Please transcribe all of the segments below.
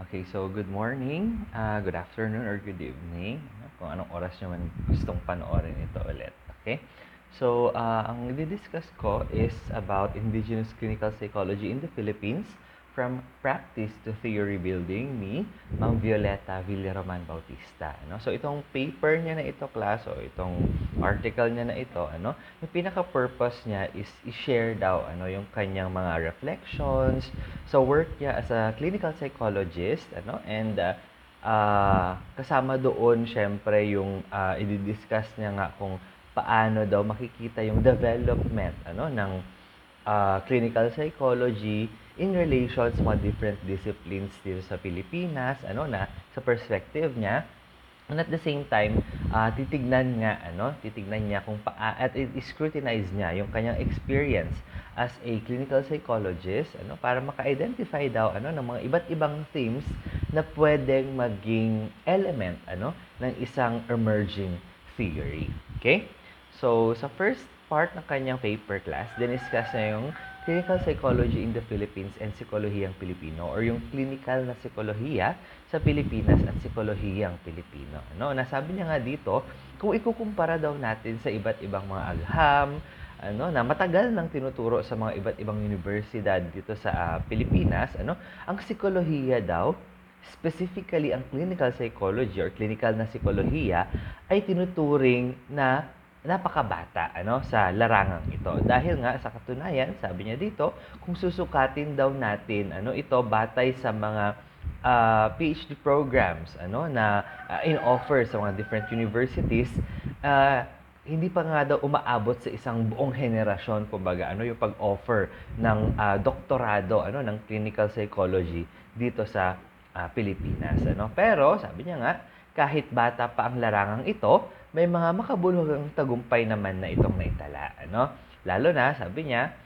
Okay, so good morning, good afternoon, or good evening. Kung anong oras nyo man gustong panoorin ito ulit. Okay? So, ang i-discuss ko is about indigenous clinical psychology in the Philippines from practice to theory building ni Ma'am Violeta Villaroman Bautista. So, itong paper niya na ito, class, o itong article niya na ito, yung pinaka-purpose niya is i-share daw yung kanyang mga reflections sa work niya as a clinical psychologist, and kasama doon syempre yung i-discuss niya nga kung paano daw makikita yung development ng clinical psychology in relation sa mga different disciplines dito sa Pilipinas, na sa perspective niya. And at the same time, titignan niya kung at i-scrutinize niya yung kanyang experience as a clinical psychologist, para maka-identify daw ng mga iba't ibang themes na pwedeng maging element ng isang emerging theory. Okay? So, sa first part ng kanyang paper, class, diniscuss niya yung clinical psychology in the Philippines and psikolohiyang Pilipino, or yung clinical na psikolohiya sa Pilipinas at psikolohiyang Pilipino. Nasabi niya nga dito, kung ikukumpara daw natin sa iba't ibang mga agham, na matagal nang tinuturo sa mga iba't ibang universidad dito sa Pilipinas, ang psikolohiya daw, specifically ang clinical psychology or clinical na psikolohiya, ay tinuturing na napakabata sa larangang ito. Dahil nga sa katunayan, sabi niya dito, kung susukatin daw natin ito batay sa mga PhD programs na in-offer sa mga different universities, hindi pa nga daw umaabot sa isang buong henerasyon, kumbaga, yung pag-offer ng doktorado ng clinical psychology dito sa Pilipinas. Pero, sabi niya nga, kahit bata pa ang larangang ito, may mga makabuluhang tagumpay naman na itong naitala. Lalo na, sabi niya,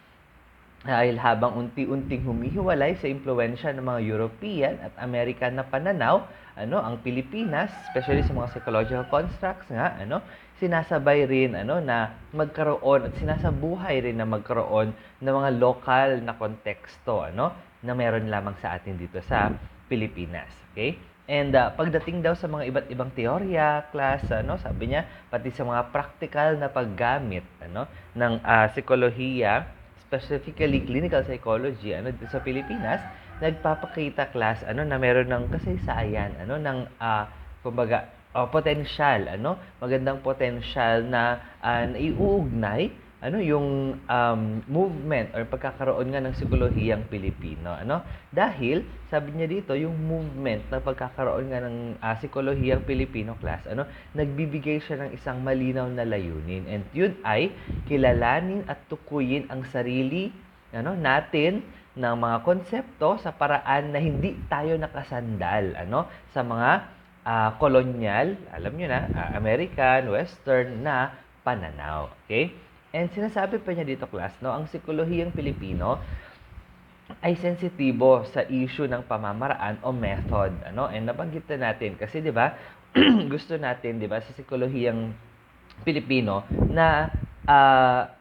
dahil habang unti-unting humihiwalay sa impluwensya ng mga European at American na pananaw, ang Pilipinas, especially sa mga psychological constructs nga, sinasabay rin na magkaroon at sinasabuhay rin na magkaroon ng mga lokal na konteksto na meron lamang sa atin dito sa Pilipinas. Okay? And pagdating daw sa mga iba't ibang teorya, class, sabi niya, pati sa mga practical na paggamit ng psikolohiya, specifically clinical psychology, dito sa Pilipinas, nagpapakita, class, na meron ng kasaysayan, ng kumbaga, potensyal, magandang potensyal na naiuugnay yung movement or pagkakaroon nga ng psikolohiyang Pilipino, dahil sabi niya dito yung movement na pagkakaroon nga ng psikolohiyang Pilipino, class, nagbibigay siya ng isang malinaw na layunin, and yun ay kilalanin at tukuyin ang sarili natin ng mga konsepto sa paraan na hindi tayo nakasandal sa mga kolonyal, alam niyo na, American, Western na pananaw. Okay? And sinasabi pa niya dito, class, ang psikolohiyang Pilipino ay sensitibo sa issue ng pamamaraan o method. And nabanggit na natin kasi 'di ba, gusto natin 'di ba sa psikolohiyang Pilipino na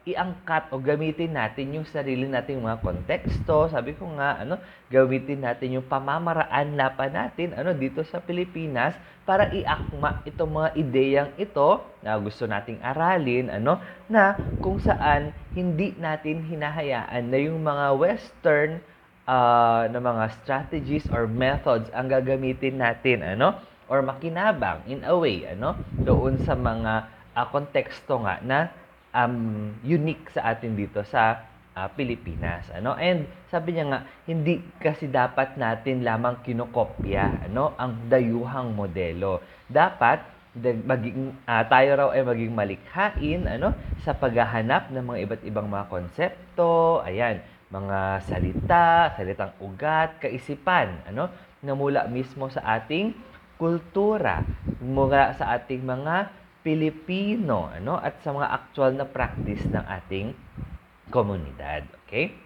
iangkat o gamitin natin yung sarili nating mga konteksto. Sabi ko nga, gamitin natin yung pamamaraan laban natin dito sa Pilipinas para iakma itong mga ideyang ito na gusto nating aralin, na kung saan hindi natin hinahayaan na yung mga Western na mga strategies or methods ang gagamitin natin, or makinabang in a way, doon sa mga konteksto nga na unique sa atin dito sa Pilipinas, And sabi niya nga, hindi kasi dapat natin lamang kinokopya, ang dayuhang modelo. Dapat tayo raw ay maging malikhain, sa paghahanap ng mga iba't ibang mga konsepto, ayan, mga salitang ugat, kaisipan, na mula mismo sa ating kultura, mula sa ating mga Pilipino, at sa mga actual na practice ng ating komunidad. Okay?